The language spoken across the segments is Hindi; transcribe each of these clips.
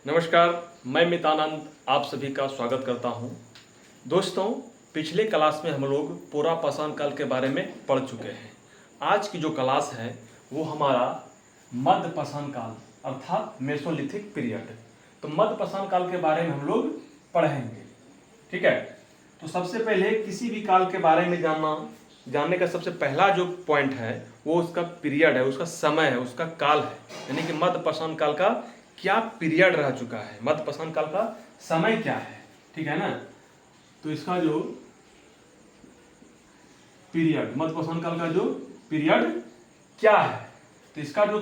नमस्कार, मैं मितानंद आप सभी का स्वागत करता हूं। दोस्तों, पिछले क्लास में हम लोग पूरा पाषाण काल के बारे में पढ़ चुके हैं। आज की जो क्लास है वो हमारा मध्य पाषाण काल अर्थात मेसोलिथिक पीरियड। तो मध्य पाषाण काल के बारे में हम लोग पढ़ेंगे, ठीक है। तो सबसे पहले किसी भी काल के बारे में जानने का सबसे पहला जो पॉइंट है वो उसका पीरियड है, उसका समय है, उसका काल है। यानी कि मध्य पाषाण काल का क्या पीरियड रह चुका है, मध्य पाषाण काल का समय क्या है, ठीक है ना। तो इसका जो पीरियड, मध्य पाषाण काल का जो पीरियड क्या है, तो इसका जो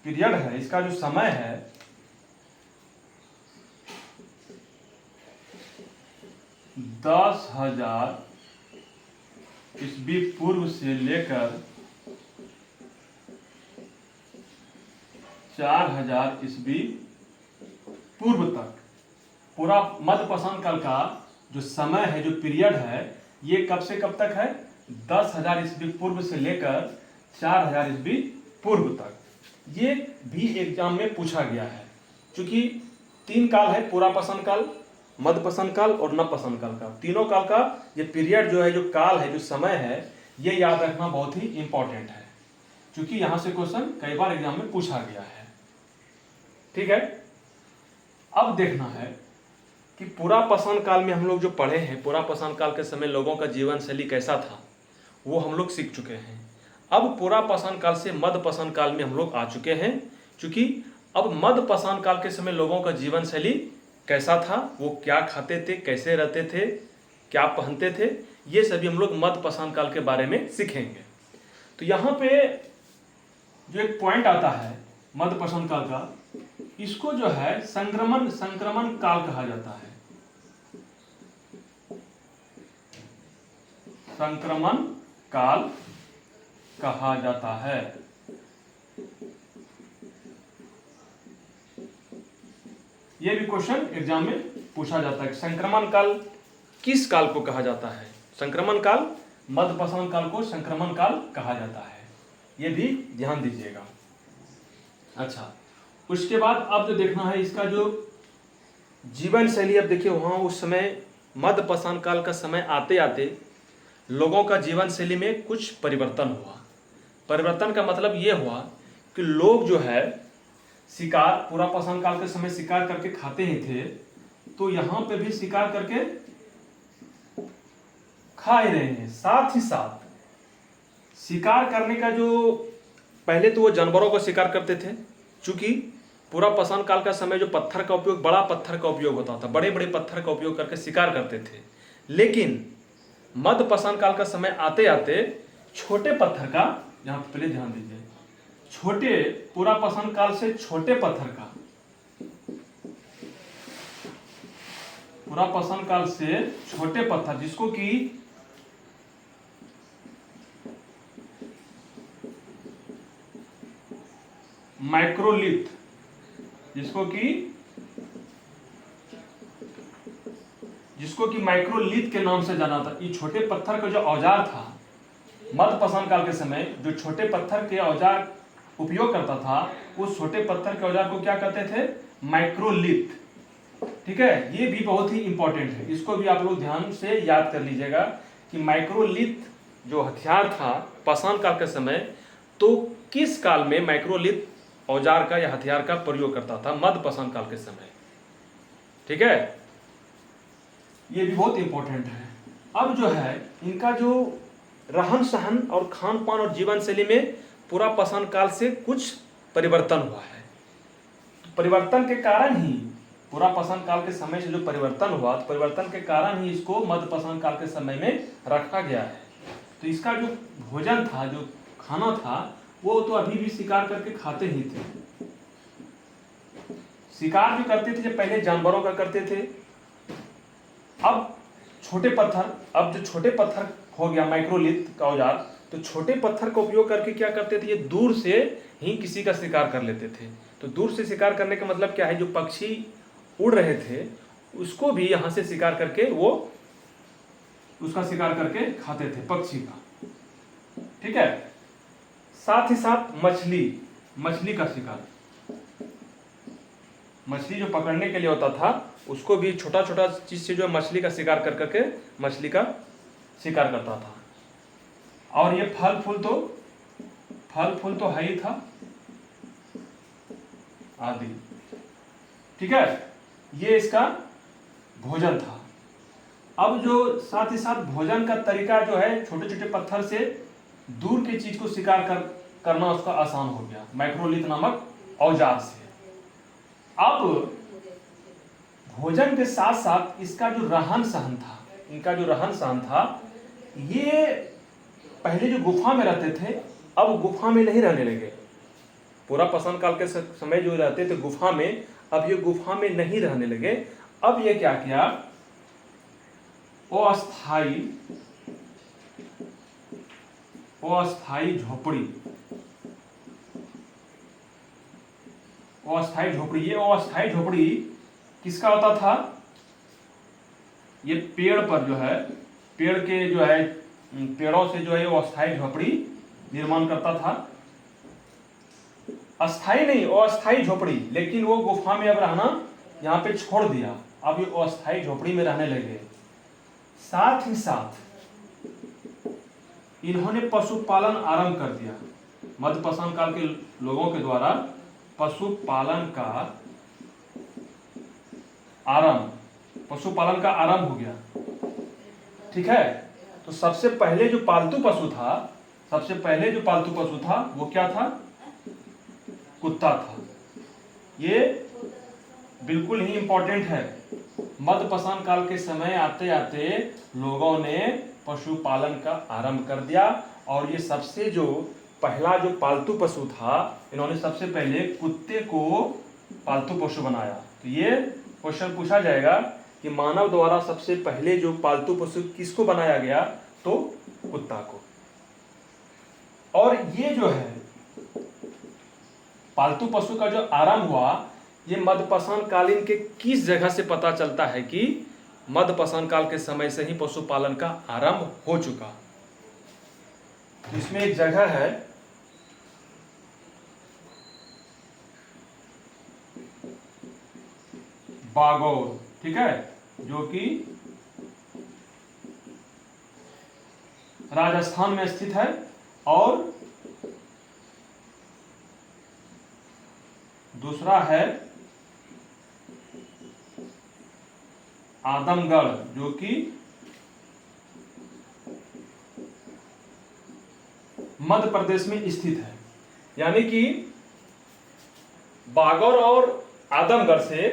पीरियड है, इसका जो समय है 10,000 ईस्वी पूर्व से लेकर 4,000 ईस्वी पूर्व तक पूरा मध्य पाषाण काल का जो समय है, जो पीरियड है, ये कब से कब तक है? 10,000 ईस्वी पूर्व से लेकर 4,000 ईस्वी पूर्व तक। ये भी एग्जाम में पूछा गया है, क्योंकि तीन काल है, पूरा पाषाण काल, मध्य पाषाण काल और नव पाषाण काल का। तीनों काल का ये पीरियड जो है, जो काल है, जो समय है, ये याद रखना बहुत ही इंपॉर्टेंट है, क्योंकि यहां से क्वेश्चन कई बार एग्जाम में पूछा गया है, ठीक है। अब देखना है कि पूरा पाषाण काल में हम लोग जो पढ़े हैं, पूरा पाषाण काल के समय लोगों का जीवन शैली कैसा था वो हम लोग सीख चुके हैं। अब पूरा पाषाण काल से मध्य पाषाण काल में हम लोग आ चुके हैं, क्योंकि अब मध्य पाषाण काल के समय लोगों का जीवन शैली कैसा था, वो क्या खाते थे, कैसे रहते थे, क्या पहनते थे, ये सभी हम लोग मध्य पाषाण काल के बारे में सीखेंगे। तो यहाँ पे जो एक पॉइंट आता है मध्य पाषाण काल का, इसको जो है संक्रमण काल कहा जाता है। संक्रमण काल कहा जाता है। यह भी क्वेश्चन एग्जाम में पूछा जाता है, संक्रमण काल किस काल को कहा जाता है। संक्रमण काल, मध्य पाषाण काल को संक्रमण काल कहा जाता है, यह भी ध्यान दीजिएगा। अच्छा, उसके बाद अब जो देखना है इसका जो जीवन शैली। अब देखिए, वहाँ उस समय मध्य पाषाण काल का समय आते आते लोगों का जीवन शैली में कुछ परिवर्तन हुआ। परिवर्तन का मतलब ये हुआ कि लोग जो है शिकार, पूरा पाषाण काल के समय शिकार करके खाते ही थे, तो यहाँ पे भी शिकार करके खा ही रहे हैं। साथ ही साथ शिकार करने का जो, पहले तो वो जानवरों का शिकार करते थे, क्योंकि पूरा पाषाण काल का समय जो पत्थर का उपयोग, बड़ा पत्थर का उपयोग होता था, बड़े बड़े पत्थर का उपयोग करके शिकार करते थे। लेकिन मध्य पाषाण काल का समय आते आते छोटे पत्थर का, यहाँ पहले ध्यान दीजिए, छोटे, पूरा पाषाण काल से छोटे पत्थर का, पूरा पाषाण काल से छोटे पत्थर, जिसको कि माइक्रोलिथ, जिसको कि माइक्रोलिथ के नाम से जाना था। ये छोटे पत्थर का जो औजार था, मध्य पाषाण काल के समय जो छोटे पत्थर के औजार उपयोग करता था, उस छोटे पत्थर के औजार को क्या कहते थे? माइक्रोलिथ, ठीक है। ये भी बहुत ही इंपॉर्टेंट है, इसको भी आप लोग ध्यान से याद कर लीजिएगा कि माइक्रोलिथ जो हथियार था पाषाण काल के समय, तो किस काल में माइक्रोलिथ औजार का या हथियार का प्रयोग करता था? मध्य पाषाण काल के समय, ठीक है। ये भी बहुत इंपॉर्टेंट है। अब जो है इनका जो रहन सहन और खान पान और जीवन शैली में पूरा पाषाण काल से कुछ परिवर्तन हुआ है। तो परिवर्तन के कारण ही, पूरा पाषाण काल के समय से जो परिवर्तन हुआ, तो परिवर्तन के कारण ही इसको मध्य पाषाण काल के समय में रखा गया है। तो इसका जो भोजन था, जो खाना था, वो तो अभी भी शिकार करके खाते ही थे। शिकार भी करते थे, जब पहले जानवरों का करते थे। अब छोटे पत्थर, अब जो छोटे पत्थर हो गया माइक्रोलिथ का औजार, तो छोटे पत्थर का उपयोग करके क्या करते थे, ये दूर से ही किसी का शिकार कर लेते थे। तो दूर से शिकार करने का मतलब क्या है, जो पक्षी उड़ रहे थे उसको भी यहाँ से शिकार करके वो उसका शिकार करके खाते थे, पक्षी का, ठीक है। साथ ही साथ मछली का शिकार, मछली जो पकड़ने के लिए होता था उसको भी छोटा छोटा चीज से जो है मछली का शिकार कर करके मछली का शिकार करता था। और ये फल फूल तो है ही था आदि। ठीक है, ये इसका भोजन था। अब जो साथ ही साथ भोजन का तरीका जो है छोटे छोटे पत्थर से दूर की चीज को शिकार करना उसका आसान हो गया मैक्रोलिथ नामक औजार से। अब भोजन के साथ साथ इसका जो रहन सहन था, इनका जो रहन सहन था, ये पहले जो गुफा में रहते थे अब गुफा में नहीं रहने लगे। पूरा पाषाण काल के समय जो रहते थे गुफा में, अब ये गुफा में नहीं रहने लगे। अब ये क्या किया, अस्थाई झोपड़ी, अस्थाई झोपड़ी। ये अस्थाई झोपड़ी किसका होता था, ये पेड़ पर जो है, पेड़ के जो है पेड़ों से जो है वो अस्थाई झोपड़ी निर्माण करता था। अस्थाई नहीं, अस्थाई झोपड़ी। लेकिन वो गुफा में अब रहना यहाँ पे छोड़ दिया, अब ये अस्थाई झोपड़ी में रहने लगे। साथ ही साथ इन्होंने पशुपालन आरंभ कर दिया। मध्य पाषाण काल के लोगों के द्वारा पशुपालन का आरंभ हो गया। ठीक है, तो सबसे पहले जो पालतू पशु था वो क्या था, कुत्ता था। ये बिल्कुल ही इंपॉर्टेंट है। मध्य पाषाण काल के समय आते आते लोगों ने पशुपालन का आरंभ कर दिया और ये सबसे जो पहला जो पालतू पशु था, इन्होंने सबसे पहले कुत्ते को पालतू पशु बनाया। तो ये क्वेश्चन पूछा जाएगा कि मानव द्वारा सबसे पहले जो पालतू पशु किसको बनाया गया, तो कुत्ता को। और ये जो है पालतू पशु का जो आरंभ हुआ, ये मध्य पाषाण कालीन के किस जगह से पता चलता है कि मध्य पाषाण काल के समय से ही पशुपालन का आरंभ हो चुका। इसमें एक जगह है बागौर, ठीक है, जो कि राजस्थान में स्थित है। और दूसरा है आदमगढ़, जो कि मध्य प्रदेश में स्थित है। यानी कि बागौर और आदमगढ़ से